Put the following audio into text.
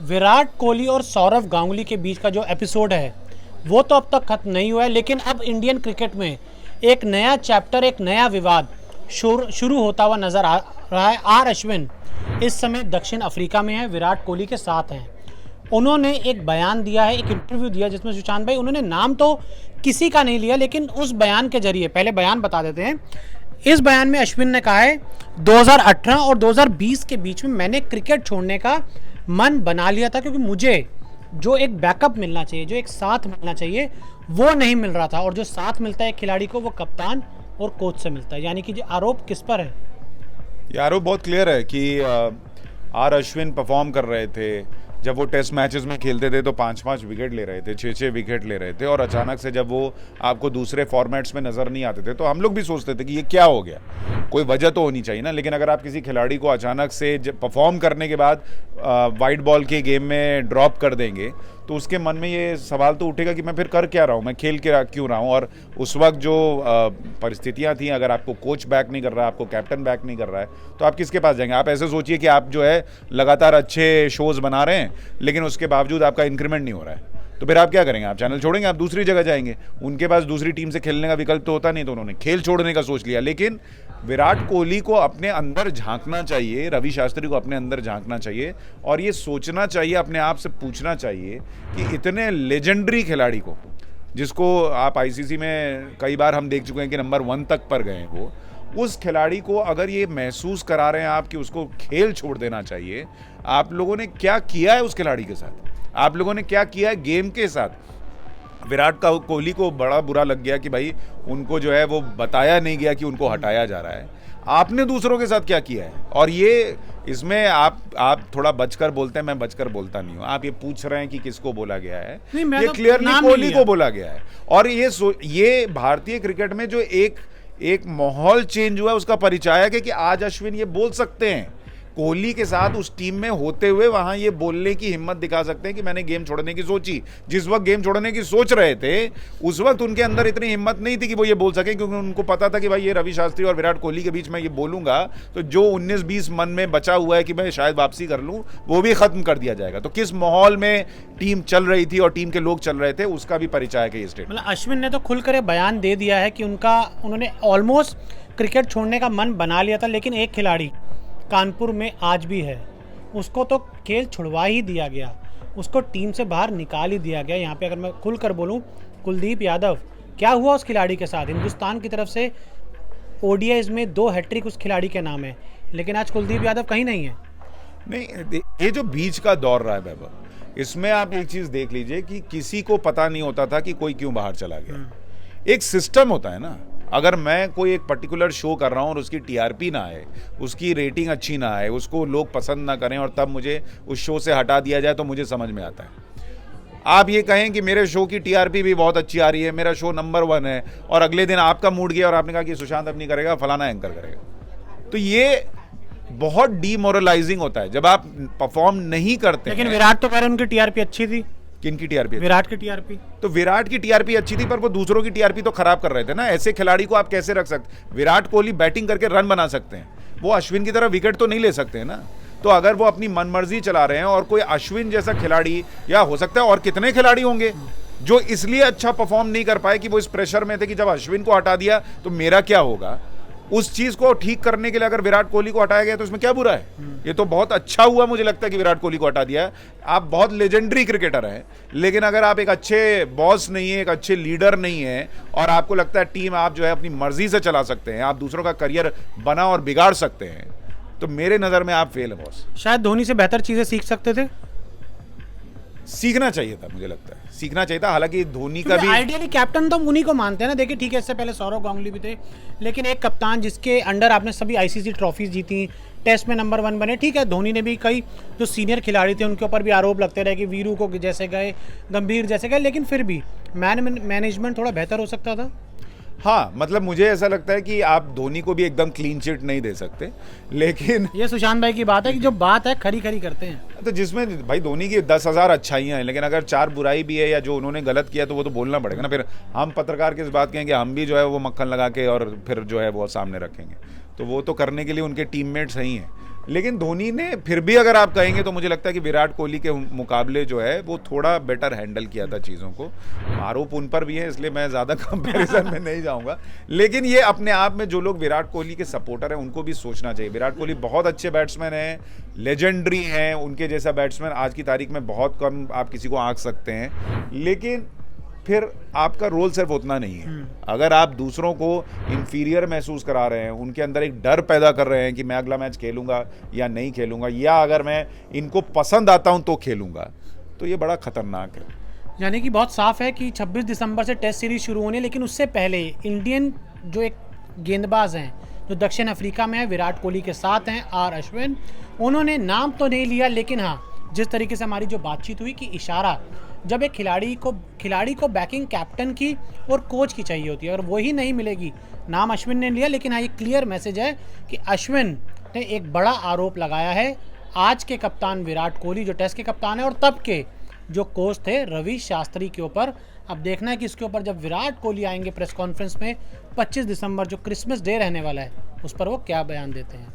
विराट कोहली और सौरव गांगुली के बीच का जो एपिसोड है वो तो अब तक खत्म नहीं हुआ है, लेकिन अब इंडियन क्रिकेट में एक नया चैप्टर, एक नया विवाद शुरू होता हुआ नजर आ रहा है। आर अश्विन इस समय दक्षिण अफ्रीका में है, विराट कोहली के साथ हैं। उन्होंने एक बयान दिया है, एक इंटरव्यू दिया, जिसमें सुशांत भाई, उन्होंने नाम तो किसी का नहीं लिया, लेकिन उस बयान के जरिए, पहले बयान बता देते हैं। इस बयान में अश्विन ने कहा है 2018 और 2020 के बीच में मैंने क्रिकेट छोड़ने का मन बना लिया था, क्योंकि मुझे जो एक बैकअप मिलना चाहिए, जो एक साथ मिलना चाहिए, वो नहीं मिल रहा था। और जो साथ मिलता है खिलाड़ी को, वो कप्तान और कोच से मिलता है। यानी कि जो आरोप किस पर है? ये आरोप बहुत क्लियर है कि आर अश्विन परफॉर्म कर रहे थे। जब वो टेस्ट मैचेस में खेलते थे तो 5-5 विकेट ले रहे थे, 6-6 विकेट ले रहे थे, और अचानक से जब वो आपको दूसरे फॉर्मेट्स में नज़र नहीं आते थे तो हम लोग भी सोचते थे कि ये क्या हो गया, कोई वजह तो होनी चाहिए ना। लेकिन अगर आप किसी खिलाड़ी को अचानक से जब परफॉर्म करने के बाद वाइट बॉल के गेम में ड्रॉप कर देंगे तो उसके मन में ये सवाल तो उठेगा कि मैं फिर कर क्या रहा हूँ, मैं खेल के क्यों रहा हूँ। और उस वक्त जो परिस्थितियाँ थी, अगर आपको कोच बैक नहीं कर रहा है, आपको कैप्टन बैक नहीं कर रहा है, तो आप किसके पास जाएंगे? आप ऐसे सोचिए कि आप जो है लगातार अच्छे शोज़ बना रहे हैं, लेकिन उसके बावजूद आपका इंक्रीमेंट नहीं हो रहा है, तो फिर आप क्या करेंगे? आप चैनल छोड़ेंगे, आप दूसरी जगह जाएंगे। उनके पास दूसरी टीम से खेलने का विकल्प तो होता नहीं, तो उन्होंने खेल छोड़ने का सोच लिया। लेकिन विराट कोहली को अपने अंदर झांकना चाहिए, रवि शास्त्री को अपने अंदर झांकना चाहिए, और ये सोचना चाहिए, अपने आप से पूछना चाहिए कि इतने लेजेंडरी खिलाड़ी को, जिसको आप आईसीसी में कई बार हम देख चुके हैं कि नंबर 1 तक पर गए हैं, वो उस खिलाड़ी को अगर ये महसूस करा रहे हैं आप कि उसको खेल छोड़ देना चाहिए, आप लोगों ने क्या किया है उस खिलाड़ी के साथ? आप लोगों ने क्या किया है गेम के साथ? विराट कोहली को बड़ा बुरा लग गया कि भाई उनको जो है वो बताया नहीं गया कि उनको हटाया जा रहा है। आपने दूसरों के साथ क्या किया है? और ये इसमें आप थोड़ा बचकर बोलते हैं, मैं बचकर बोलता नहीं हूँ। आप ये पूछ रहे हैं कि किसको बोला गया है, ये तो क्लियरली कोहली को बोला गया है। और ये भारतीय क्रिकेट में जो एक माहौल चेंज हुआ है उसका परिचायक है कि आज अश्विन ये बोल सकते हैं, कोहली के साथ उस टीम में होते हुए वहां ये बोलने की हिम्मत दिखा सकते हैं कि मैंने गेम छोड़ने की सोची। जिस वक्त गेम छोड़ने की सोच रहे थे उस वक्त उनके अंदर इतनी हिम्मत नहीं थी कि वो ये बोल सके, क्योंकि उनको पता था कि भाई ये रवि शास्त्री और विराट कोहली के बीच में ये बोलूंगा तो जो 19-20 मन में बचा हुआ है कि मैं शायद वापसी कर लूं, वो भी खत्म कर दिया जाएगा। तो किस माहौल में टीम चल रही थी और टीम के लोग चल रहे थे, उसका भी परिचय है ये स्टेटमेंट। मतलब अश्विन ने तो खुलकर बयान दे दिया है कि उन्होंने ऑलमोस्ट क्रिकेट छोड़ने का मन बना लिया था, लेकिन एक खिलाड़ी कानपुर में आज भी है, उसको तो खेल छुड़वा ही दिया गया, उसको टीम से बाहर निकाल ही दिया गया। यहाँ पे अगर मैं खुलकर बोलूँ, कुलदीप यादव, क्या हुआ उस खिलाड़ी के साथ? हिंदुस्तान की तरफ से ओडीआईज में 2 हैट्रिक उस खिलाड़ी के नाम है, लेकिन आज कुलदीप यादव कहीं नहीं है। नहीं, ये जो बीच का दौर रहा है वैभव, इसमें आप एक चीज देख लीजिए कि किसी को पता नहीं होता था कि कोई क्यों बाहर चला गया। एक सिस्टम होता है ना, अगर मैं कोई एक पर्टिकुलर शो कर रहा हूँ और उसकी टीआरपी ना आए, उसकी रेटिंग अच्छी ना आए, उसको लोग पसंद ना करें, और तब मुझे उस शो से हटा दिया जाए, तो मुझे समझ में आता है। आप ये कहें कि मेरे शो की टीआरपी भी बहुत अच्छी आ रही है, मेरा शो नंबर 1 है, और अगले दिन आपका मूड गया और आपने कहा कि सुशांत अब नहीं करेगा, फलाना एंकर करेगा, तो ये बहुत डीमोरलाइजिंग होता है जब आप परफॉर्म नहीं करते। लेकिन विराट तो कह रहे उनकी टीआरपी अच्छी थी। किनकी टीआरपी? विराट की टीआरपी। तो विराट की टीआरपी अच्छी थी, पर वो दूसरों की टीआरपी तो खराब कर रहे थे ना। ऐसे खिलाड़ी को आप कैसे रख सकते? विराट कोहली बैटिंग करके रन बना सकते हैं, वो अश्विन की तरह विकेट तो नहीं ले सकते हैं ना। तो अगर वो अपनी मनमर्जी चला रहे हैं, और कोई अश्विन जैसा खिलाड़ी, या हो सकता है और कितने खिलाड़ी होंगे जो इसलिए अच्छा परफॉर्म नहीं कर पाए कि वो इस प्रेशर में थे कि जब अश्विन को हटा दिया तो मेरा क्या होगा, उस चीज को ठीक करने के लिए अगर विराट कोहली को हटाया गया तो इसमें क्या बुरा है? ये तो बहुत अच्छा हुआ, मुझे लगता है कि विराट कोहली को हटा दिया। आप बहुत लेजेंडरी क्रिकेटर हैं, लेकिन अगर आप एक अच्छे बॉस नहीं है, एक अच्छे लीडर नहीं है, और आपको लगता है टीम आप जो है अपनी मर्जी से चला सकते हैं, आप दूसरों का करियर बना और बिगाड़ सकते हैं, तो मेरे नजर में आप फेल है बॉस। शायद धोनी से बेहतर चीजें सीख सकते थे, सीखना चाहिए था, मुझे लगता है सीखना चाहिए था। हालांकि धोनी का भी आइडियली कैप्टन तो उन्हीं को मानते हैं ना। देखिए ठीक है, इससे पहले सौरव गांगुली भी थे, लेकिन एक कप्तान जिसके अंडर आपने सभी आईसीसी ट्रॉफीज जीती, टेस्ट में नंबर 1 बने, ठीक है। धोनी ने भी कई जो सीनियर खिलाड़ी थे उनके ऊपर भी आरोप लगते रहे कि वीरू को जैसे गए, गंभीर जैसे गए, लेकिन फिर भी मैनेजमेंट थोड़ा बेहतर हो सकता था। हाँ, मतलब मुझे ऐसा लगता है कि आप धोनी को भी एकदम क्लीन चिट नहीं दे सकते, लेकिन ये सुशांत भाई की बात है कि जो बात है खरी खरी करते हैं। तो जिसमें भाई धोनी की 10,000 अच्छाइयाँ हैं, लेकिन अगर 4 बुराई भी है या जो उन्होंने गलत किया तो वो तो बोलना पड़ेगा ना। फिर हम पत्रकार किस बात कहेंगे, हम भी जो है वो मक्खन लगा के और फिर जो है वो सामने रखेंगे, तो वो तो करने के लिए उनके टीममेट्स ही हैं। लेकिन धोनी ने फिर भी अगर आप कहेंगे तो मुझे लगता है कि विराट कोहली के मुकाबले जो है वो थोड़ा बेटर हैंडल किया था चीज़ों को। आरोप उन पर भी है, इसलिए मैं ज़्यादा कंपैरिजन में नहीं जाऊंगा। लेकिन ये अपने आप में जो लोग विराट कोहली के सपोर्टर हैं उनको भी सोचना चाहिए। विराट कोहली बहुत अच्छे बैट्समैन हैं, लेजेंडरी हैं, उनके जैसा बैट्समैन आज की तारीख में बहुत कम आप किसी को आंक सकते हैं, लेकिन फिर आपका रोल सिर्फ उतना नहीं है। अगर आप दूसरों को इंफीरियर महसूस करा रहे हैं, उनके अंदर एक डर पैदा कर रहे हैं कि मैं अगला मैच खेलूंगा या नहीं खेलूंगा, या अगर मैं इनको पसंद आता हूं तो खेलूंगा, तो ये बड़ा खतरनाक है। यानी कि बहुत साफ है कि 26 दिसंबर से टेस्ट सीरीज शुरू होने, लेकिन उससे पहले इंडियन जो एक गेंदबाज हैं जो दक्षिण अफ्रीका में है, विराट कोहली के साथ हैं आर अश्विन, उन्होंने नाम तो नहीं लिया, लेकिन हाँ जिस तरीके से हमारी जो बातचीत हुई कि इशारा जब एक खिलाड़ी को बैकिंग कैप्टन की और कोच की चाहिए होती है, अगर वही नहीं मिलेगी, नाम अश्विन ने लिया, लेकिन हाँ ये क्लियर मैसेज है कि अश्विन ने एक बड़ा आरोप लगाया है आज के कप्तान विराट कोहली जो टेस्ट के कप्तान है और तब के जो कोच थे रवि शास्त्री के ऊपर। अब देखना है कि इसके ऊपर जब विराट कोहली आएंगे प्रेस कॉन्फ्रेंस में 25 दिसंबर जो क्रिसमस डे रहने वाला है, उस पर वो क्या बयान देते हैं।